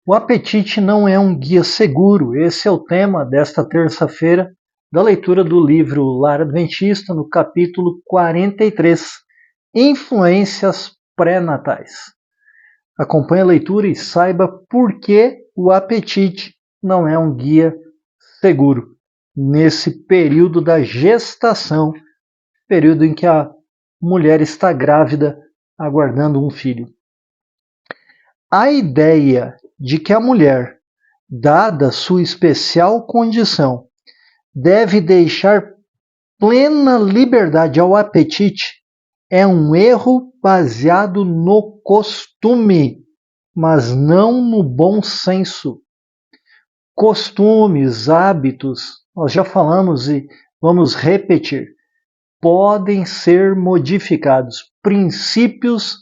O apetite não é um guia seguro. Esse é o tema desta terça-feira da leitura do livro Lar Adventista, no capítulo 43, Influências Pré-natais. Acompanhe a leitura e saiba por que o apetite não é um guia seguro nesse período da gestação, período em que a mulher está grávida, aguardando um filho. A ideia de que a mulher, dada sua especial condição, deve deixar plena liberdade ao apetite é um erro baseado no costume, mas não no bom senso. Costumes, hábitos, nós já falamos e vamos repetir, podem ser modificados. Princípios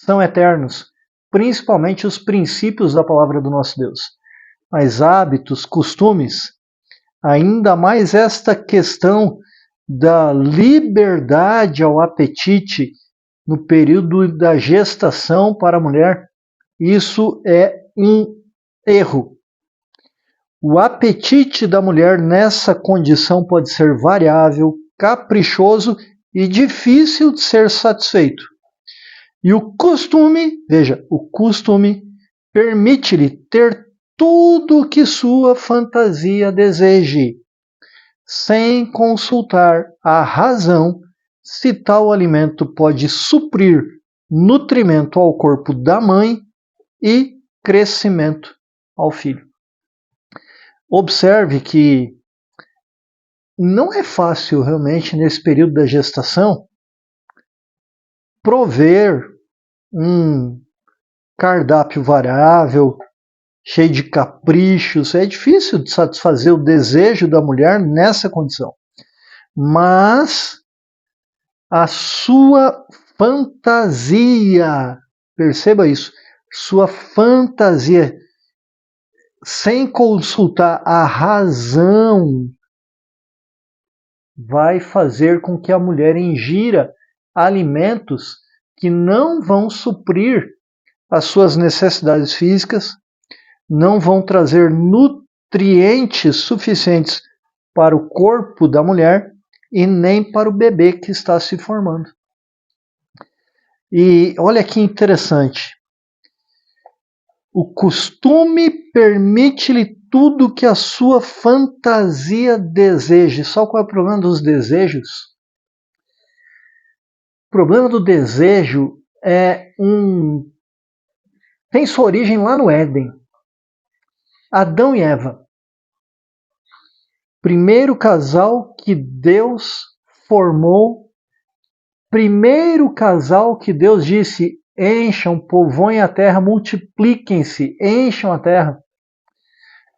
são eternos, principalmente os princípios da palavra do nosso Deus. Mas hábitos, costumes, ainda mais esta questão da liberdade ao apetite no período da gestação para a mulher, isso é um erro. O apetite da mulher nessa condição pode ser variável, caprichoso e difícil de ser satisfeito. E o costume, veja, o costume permite-lhe ter tudo o que sua fantasia deseje, sem consultar a razão se tal alimento pode suprir nutrimento ao corpo da mãe e crescimento ao filho. Observe que não é fácil realmente nesse período da gestação prover um cardápio variável, cheio de caprichos. É difícil de satisfazer o desejo da mulher nessa condição. Mas a sua fantasia, perceba isso, sua fantasia, sem consultar a razão, vai fazer com que a mulher ingira alimentos que não vão suprir as suas necessidades físicas, não vão trazer nutrientes suficientes para o corpo da mulher e nem para o bebê que está se formando. E olha que interessante. O costume permite-lhe tudo que a sua fantasia deseja. Só qual é o problema dos desejos? O problema do desejo tem sua origem lá no Éden. Adão e Eva. Primeiro casal que Deus formou. Primeiro casal que Deus disse: encham, povoem a terra, multipliquem-se, encham a terra.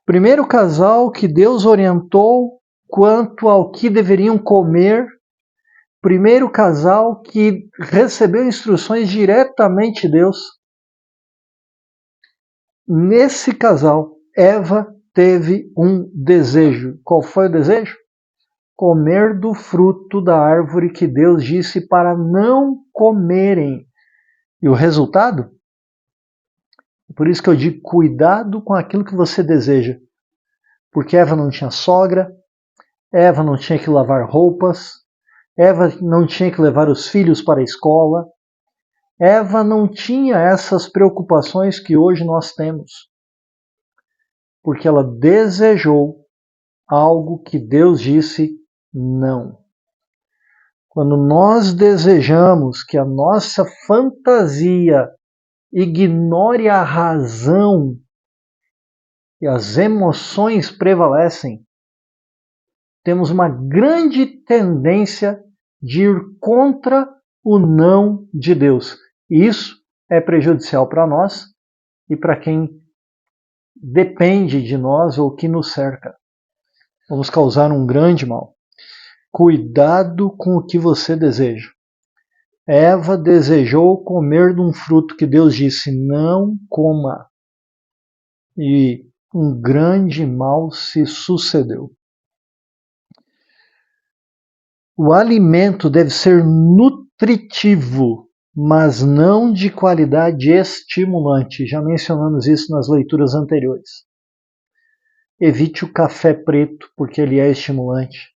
Primeiro casal que Deus orientou quanto ao que deveriam comer. Primeiro casal que recebeu instruções diretamente de Deus. Nesse casal, Eva teve um desejo. Qual foi o desejo? Comer do fruto da árvore que Deus disse para não comerem. E o resultado? Por isso que eu digo, cuidado com aquilo que você deseja. Porque Eva não tinha sogra, Eva não tinha que lavar roupas, Eva não tinha que levar os filhos para a escola, Eva não tinha essas preocupações que hoje nós temos. Porque ela desejou algo que Deus disse não. Quando nós desejamos que a nossa fantasia ignore a razão e as emoções prevalecem, temos uma grande tendência de ir contra o não de Deus. E isso é prejudicial para nós e para quem depende de nós ou que nos cerca. Vamos causar um grande mal. Cuidado com o que você deseja. Eva desejou comer de um fruto que Deus disse não coma. E um grande mal se sucedeu. O alimento deve ser nutritivo, mas não de qualidade estimulante. Já mencionamos isso nas leituras anteriores. Evite o café preto, porque ele é estimulante.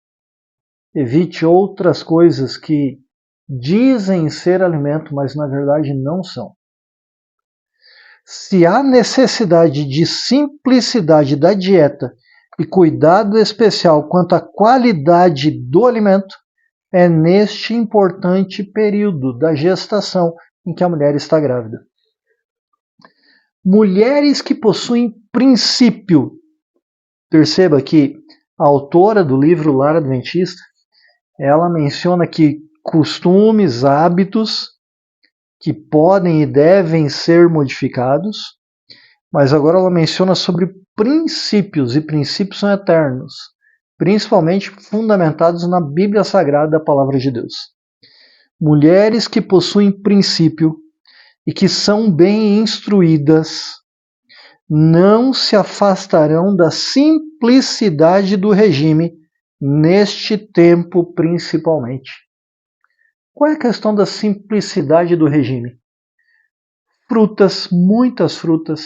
Evite outras coisas que dizem ser alimento, mas na verdade não são. Se há necessidade de simplicidade da dieta e cuidado especial quanto à qualidade do alimento, é neste importante período da gestação em que a mulher está grávida. Mulheres que possuem princípio. Perceba que a autora do livro Lar Adventista, ela menciona que costumes, hábitos que podem e devem ser modificados, mas agora ela menciona sobre princípios, e princípios são eternos, principalmente fundamentados na Bíblia Sagrada, a Palavra de Deus. Mulheres que possuem princípio e que são bem instruídas não se afastarão da simplicidade do regime neste tempo principalmente. Qual é a questão da simplicidade do regime? Frutas, muitas frutas,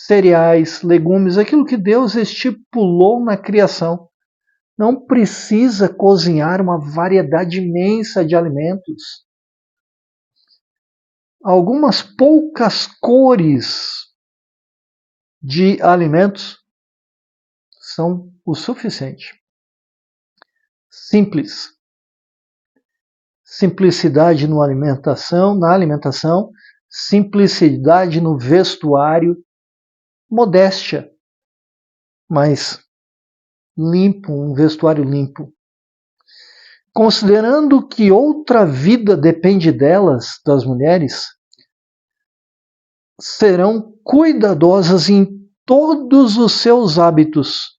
cereais, legumes, aquilo que Deus estipulou na criação. Não precisa cozinhar uma variedade imensa de alimentos. Algumas poucas cores de alimentos são o suficiente. Simples. Simplicidade na alimentação, simplicidade no vestuário, modéstia, mas limpo, um vestuário limpo. Considerando que outra vida depende delas, das mulheres, serão cuidadosas em todos os seus hábitos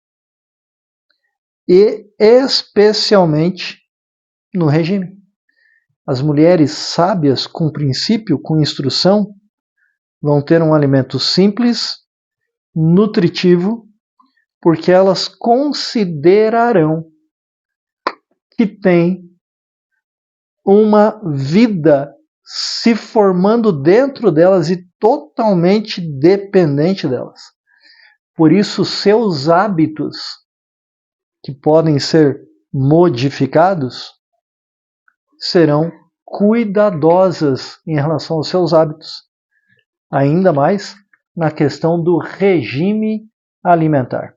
e especialmente no regime. As mulheres sábias, com princípio, com instrução, vão ter um alimento simples, nutritivo, porque elas considerarão que tem uma vida se formando dentro delas e totalmente dependente delas. Por isso, seus hábitos, que podem ser modificados, serão cuidadosas em relação aos seus hábitos. Ainda mais na questão do regime alimentar.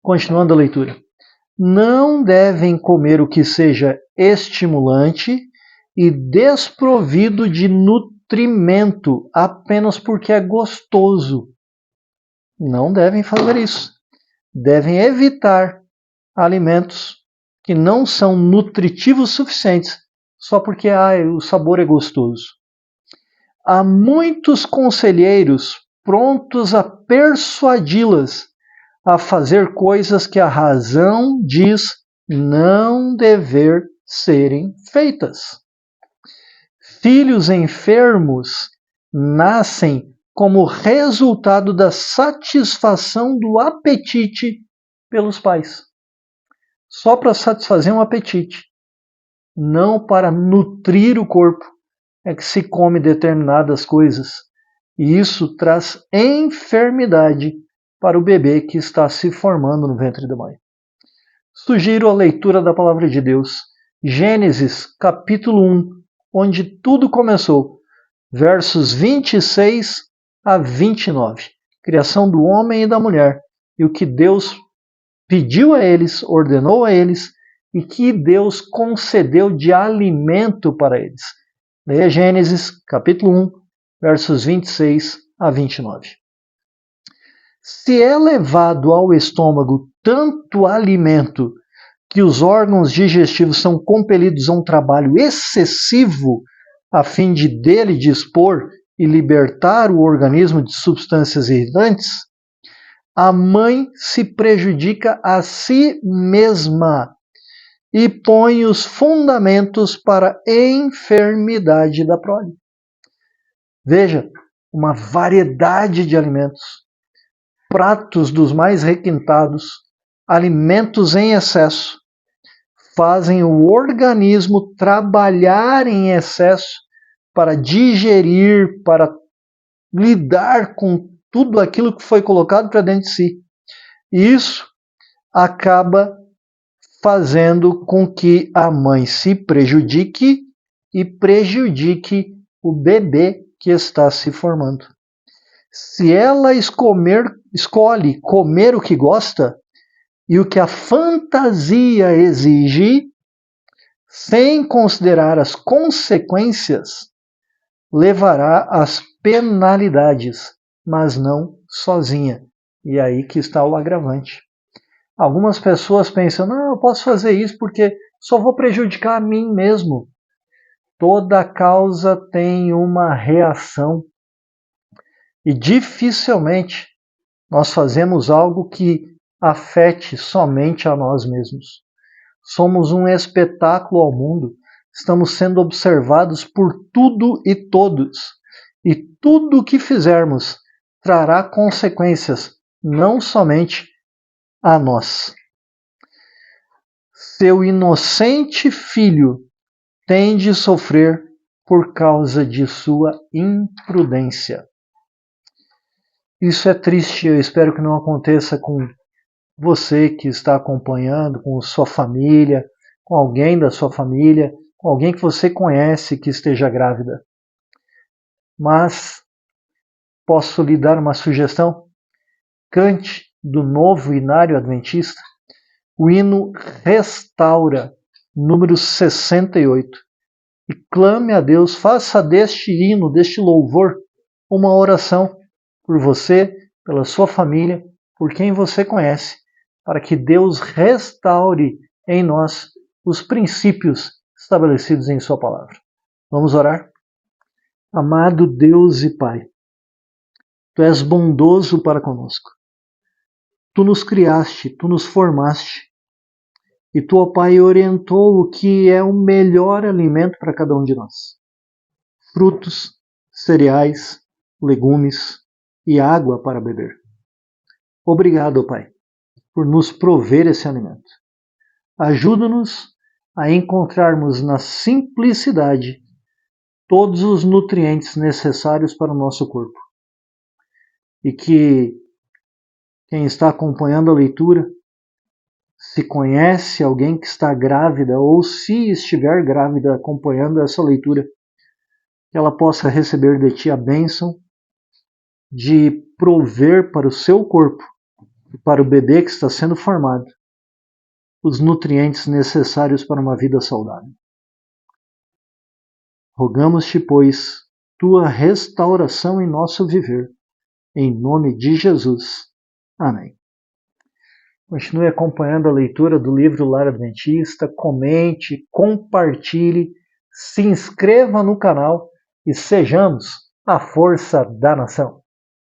Continuando a leitura. Não devem comer o que seja estimulante e desprovido de nutrimento apenas porque é gostoso. Não devem fazer isso. Devem evitar alimentos que não são nutritivos suficientes só porque o sabor é gostoso. Há muitos conselheiros prontos a persuadi-las a fazer coisas que a razão diz não dever serem feitas. Filhos enfermos nascem como resultado da satisfação do apetite pelos pais. Só para satisfazer um apetite, não para nutrir o corpo, é que se come determinadas coisas. E isso traz enfermidade para o bebê que está se formando no ventre da mãe. Sugiro a leitura da Palavra de Deus, Gênesis capítulo 1, onde tudo começou, versos 26 a 29. Criação do homem e da mulher, e o que Deus pediu a eles, ordenou a eles, e que Deus concedeu de alimento para eles. Leia Gênesis capítulo 1, versos 26 a 29. Se é levado ao estômago tanto alimento que os órgãos digestivos são compelidos a um trabalho excessivo a fim de dele dispor e libertar o organismo de substâncias irritantes, a mãe se prejudica a si mesma e põe os fundamentos para a enfermidade da prole. Veja, uma variedade de alimentos, pratos dos mais requintados, alimentos em excesso, fazem o organismo trabalhar em excesso para digerir, para lidar com tudo aquilo que foi colocado para dentro de si. E isso acaba fazendo com que a mãe se prejudique e prejudique o bebê que está se formando. Se ela escolhe comer o que gosta e o que a fantasia exige, sem considerar as consequências, levará às penalidades, mas não sozinha. E aí que está o agravante. Algumas pessoas pensam, não, eu posso fazer isso porque só vou prejudicar a mim mesmo. Toda causa tem uma reação. E dificilmente nós fazemos algo que afete somente a nós mesmos. Somos um espetáculo ao mundo. Estamos sendo observados por tudo e todos. E tudo o que fizermos trará consequências, não somente a nós. Seu inocente filho tem de sofrer por causa de sua imprudência. Isso é triste, eu espero que não aconteça com você que está acompanhando, com sua família, com alguém da sua família, com alguém que você conhece que esteja grávida. Mas posso lhe dar uma sugestão? Cante do Novo Inário Adventista o hino Restaura, número 68, e clame a Deus, faça deste hino, deste louvor, uma oração por você, pela sua família, por quem você conhece, para que Deus restaure em nós os princípios estabelecidos em sua palavra. Vamos orar? Amado Deus e Pai, Tu és bondoso para conosco. Tu nos criaste, Tu nos formaste, e Tu, ó Pai, orientou o que é o melhor alimento para cada um de nós. Frutos, cereais, legumes e água para beber. Obrigado, ó Pai, por nos prover esse alimento. Ajuda-nos a encontrarmos na simplicidade todos os nutrientes necessários para o nosso corpo. E que quem está acompanhando a leitura, se conhece alguém que está grávida ou se estiver grávida acompanhando essa leitura, que ela possa receber de Ti a bênção de prover para o seu corpo e para o bebê que está sendo formado os nutrientes necessários para uma vida saudável. Rogamos-te, pois, Tua restauração em nosso viver. Em nome de Jesus. Amém. Continue acompanhando a leitura do livro Lar Adventista, comente, compartilhe, se inscreva no canal e sejamos a força da nação.